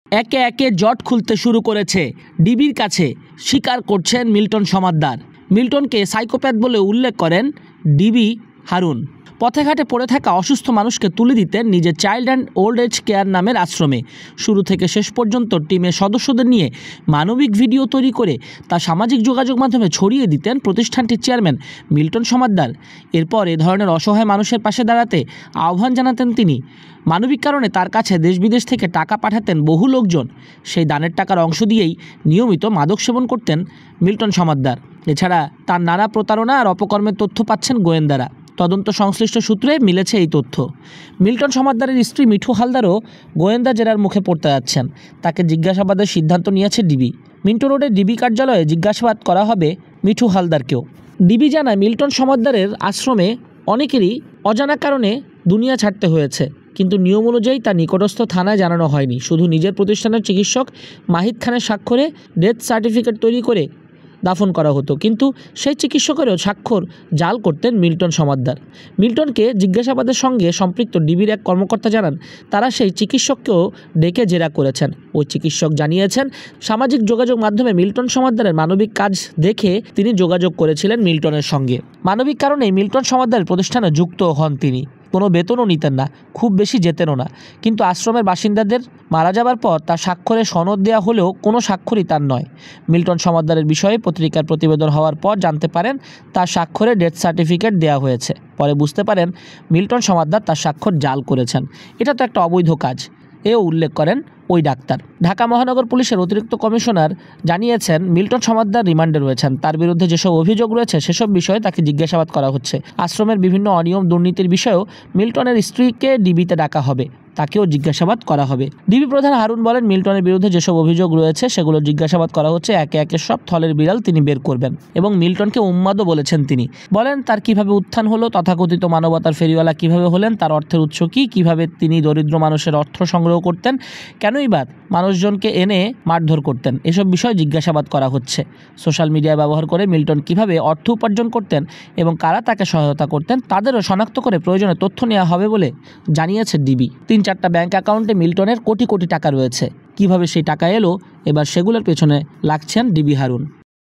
একে একে জট খুলতে শুরু করেছে ডিবির কাছে, স্বীকার করছেন মিল্টন সমাদ্দার। মিল্টনকে সাইকোপ্যাথ বলে উল্লেখ করেন ডিবি হারুন। পথে ঘাটে পড়ে থাকা অসুস্থ মানুষকে তুলে দিতেন নিজের child and old age care নামের আশ্রমে। শুরু থেকে শেষ পর্যন্ত টিমের সদস্যদের নিয়ে মানবিক ভিডিও তৈরি করে তা সামাজিক যোগাযোগ মাধ্যমে ছড়িয়ে দিতেন প্রতিষ্ঠানটির চেয়ারম্যান মিল্টন সমাদ্দার। এরপর এ ধরনের অসহায় মানুষের পাশে দাঁড়াতে আহ্বান জানাতেন তিনি। মানবিক কারণে তার কাছে দেশ বিদেশ থেকে টাকা পাঠাতেন বহু লোকজন। সেই দানের টাকার অংশ দিয়েই নিয়মিত মাদক সেবন করতেন মিল্টন সমাদ্দার। এছাড়া তার নানা প্রতারণা আর অপকর্মের তথ্য পাচ্ছেন গোয়েন্দারা। তদন্ত সংশ্লিষ্ট সূত্রে মিলেছে এই তথ্য। মিল্টন সমাদ্দারের স্ত্রী মিঠু হালদারও গোয়েন্দা জেরার মুখে পড়তে যাচ্ছেন। তাকে জিজ্ঞাসাবাদের সিদ্ধান্ত নিয়েছে ডিবি। মিন্টো রোডের ডিবি কার্যালয়ে জিজ্ঞাসাবাদ করা হবে মিঠু হালদারকেও। ডিবি জানায়, মিল্টন সমাদ্দারের আশ্রমে অনেকেরই অজানা কারণে দুনিয়া ছাড়তে হয়েছে, কিন্তু নিয়ম অনুযায়ী তা নিকটস্থ থানায় জানানো হয়নি। শুধু নিজের প্রতিষ্ঠানের চিকিৎসক মাহিদ খানের স্বাক্ষরে ডেথ সার্টিফিকেট তৈরি করে দাফন করা হতো, কিন্তু সেই চিকিৎসকেরও স্বাক্ষর জাল করতেন মিল্টন সমাদ্দার। মিল্টনকে জিজ্ঞাসাবাদের সঙ্গে সম্পৃক্ত ডিবির এক কর্মকর্তা জানান, তারা সেই চিকিৎসককেও ডেকে জেরা করেছেন। ওই চিকিৎসক জানিয়েছেন, সামাজিক যোগাযোগ মাধ্যমে মিল্টন সমাদ্দারের মানবিক কাজ দেখে তিনি যোগাযোগ করেছিলেন মিল্টনের সঙ্গে। মানবিক কারণেই মিল্টন সমাদ্দারের প্রতিষ্ঠানে যুক্ত হন তিনি। কোনো বেতনও নিতেন না, খুব বেশি যেতেনও না, কিন্তু আশ্রমের বাসিন্দাদের মারা যাবার পর তার স্বাক্ষরে সনদ দেওয়া হলেও কোনো স্বাক্ষরই তার নয়। মিল্টন সমাদ্দারের বিষয়ে পত্রিকার প্রতিবেদন হওয়ার পর জানতে পারেন তার স্বাক্ষরে ডেথ সার্টিফিকেট দেওয়া হয়েছে। পরে বুঝতে পারেন মিল্টন সমাদ্দার তার স্বাক্ষর জাল করেছেন। এটা তো একটা অবৈধ কাজ, এও উল্লেখ করেন ওই ডাক্তার। ঢাকা মহানগর পুলিশের অতিরিক্ত কমিশনার জানিয়েছেন, মিল্টন সমাদ্দার রিমান্ডে রয়েছেন। তার বিরুদ্ধে যেসব অভিযোগ রয়েছে সেসব বিষয়ে তাকে জিজ্ঞাসাবাদ করা হচ্ছে। আশ্রমের বিভিন্ন অনিয়ম দুর্নীতির বিষয়েও মিল্টনের স্ত্রীকে ডিবিতে ডাকা হবে, তাকেও জিজ্ঞাসাবাদ করা হবে। ডিবি প্রধান হারুন বলেন, মিল্টনের বিরুদ্ধে যেসব অভিযোগ রয়েছে সেগুলো জিজ্ঞাসাবাদ করা হচ্ছে। একে একে সব থলের বিড়াল তিনি বের করবেন এবং মিল্টনকে উন্মাদও বলেছেন তিনি। বলেন তার কিভাবে উত্থান হলো, তথাকথিত মানবতার ফেরিওয়ালা কিভাবে হলেন, তার অর্থের উৎস কী, কীভাবে তিনি দরিদ্র মানুষের অর্থ সংগ্রহ করতেন, কেনই বা মানুষজনকে এনে মারধর করতেন, এসব বিষয় জিজ্ঞাসাবাদ করা হচ্ছে। সোশ্যাল মিডিয়া ব্যবহার করে মিল্টন কিভাবে অর্থ উপার্জন করতেন এবং কারা তাকে সহায়তা করতেন তাদেরও শনাক্ত করে প্রয়োজনে তথ্য নেওয়া হবে বলে জানিয়েছে ডিবি। 3-4টা ব্যাংক অ্যাকাউন্টে মিল্টনের কোটি কোটি টাকা রয়েছে। কিভাবে সেই টাকা এলো, এবার সেগুলোর পেছনে লাগছেন ডিবি হারুন।